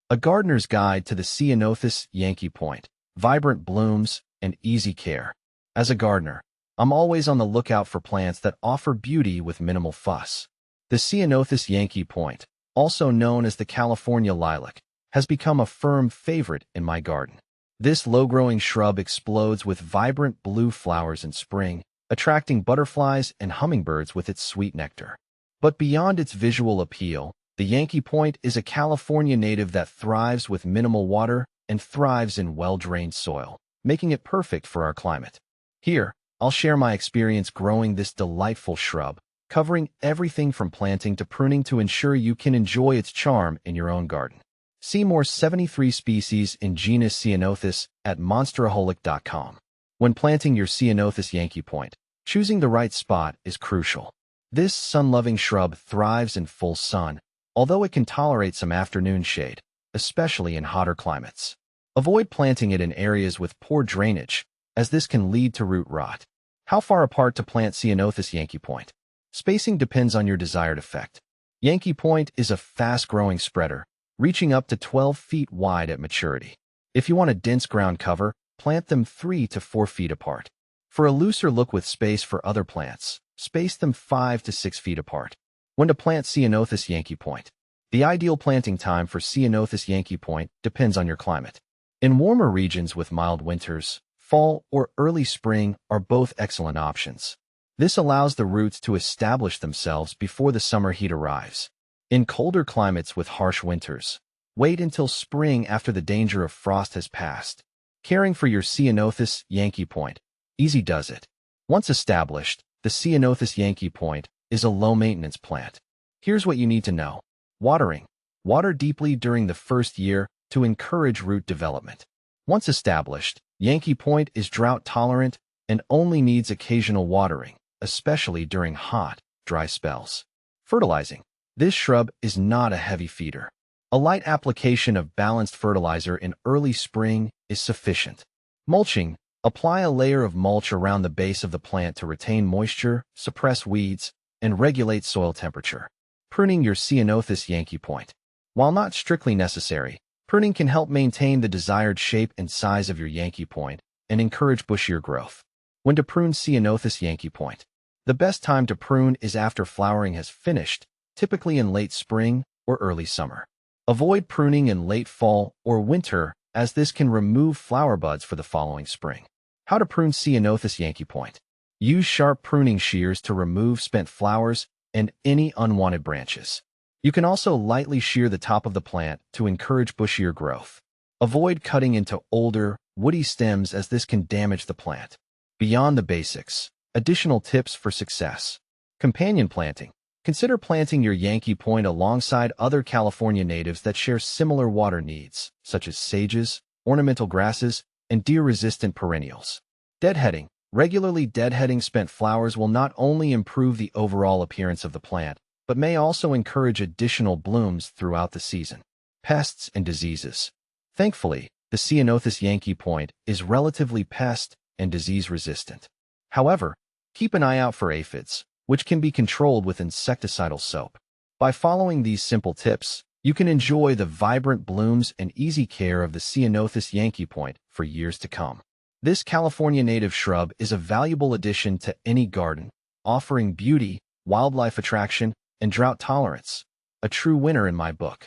A Gardener's Guide to the Ceanothus Yankee Point, Vibrant Blooms and Easy Care. As a gardener, I'm always on the lookout for plants that offer beauty with minimal fuss. The Ceanothus Yankee Point, also known as the California lilac, has become a firm favorite in my garden. This low-growing shrub explodes with vibrant blue flowers in spring, attracting butterflies and hummingbirds with its sweet nectar. But beyond its visual appeal, the Yankee Point is a California native that thrives with minimal water and thrives in well-drained soil, making it perfect for our climate. Here, I'll share my experience growing this delightful shrub, covering everything from planting to pruning to ensure you can enjoy its charm in your own garden. See more 73 species in genus Ceanothus at monsteraholic.com. When planting your Ceanothus Yankee Point, choosing the right spot is crucial. This sun-loving shrub thrives in full sun, although it can tolerate some afternoon shade, especially in hotter climates. Avoid planting it in areas with poor drainage, as this can lead to root rot. How far apart to plant Ceanothus Yankee Point? Spacing depends on your desired effect. Yankee Point is a fast-growing spreader, reaching up to 12 feet wide at maturity. If you want a dense ground cover, plant them 3 to 4 feet apart. For a looser look with space for other plants, space them 5 to 6 feet apart. When to plant Ceanothus Yankee Point? The ideal planting time for Ceanothus Yankee Point depends on your climate. In warmer regions with mild winters, fall or early spring are both excellent options. This allows the roots to establish themselves before the summer heat arrives. In colder climates with harsh winters, wait until spring after the danger of frost has passed. Caring for your Ceanothus Yankee Point, easy does it. Once established, the Ceanothus Yankee Point is a low-maintenance plant. Here's what you need to know. Watering. Water deeply during the first year to encourage root development. Once established, Yankee Point is drought-tolerant and only needs occasional watering, especially during hot, dry spells. Fertilizing. This shrub is not a heavy feeder. A light application of balanced fertilizer in early spring is sufficient. Mulching. Apply a layer of mulch around the base of the plant to retain moisture, suppress weeds, and regulate soil temperature. Pruning your Ceanothus Yankee Point. While not strictly necessary, pruning can help maintain the desired shape and size of your Yankee Point and encourage bushier growth. When to prune Ceanothus Yankee Point? The best time to prune is after flowering has finished, typically in late spring or early summer. Avoid pruning in late fall or winter, as this can remove flower buds for the following spring. How to prune Ceanothus Yankee Point? Use sharp pruning shears to remove spent flowers and any unwanted branches. You can also lightly shear the top of the plant to encourage bushier growth. Avoid cutting into older, woody stems as this can damage the plant. Beyond the basics, additional tips for success. Companion planting. Consider planting your Yankee Point alongside other California natives that share similar water needs, such as sages, ornamental grasses, and deer-resistant perennials. Deadheading. Regularly deadheading spent flowers will not only improve the overall appearance of the plant, but may also encourage additional blooms throughout the season. Pests and diseases. Thankfully, the Ceanothus Yankee Point is relatively pest and disease resistant. However, keep an eye out for aphids, which can be controlled with insecticidal soap. By following these simple tips, you can enjoy the vibrant blooms and easy care of the Ceanothus Yankee Point for years to come. This California native shrub is a valuable addition to any garden, offering beauty, wildlife attraction, and drought tolerance. A true winner in my book.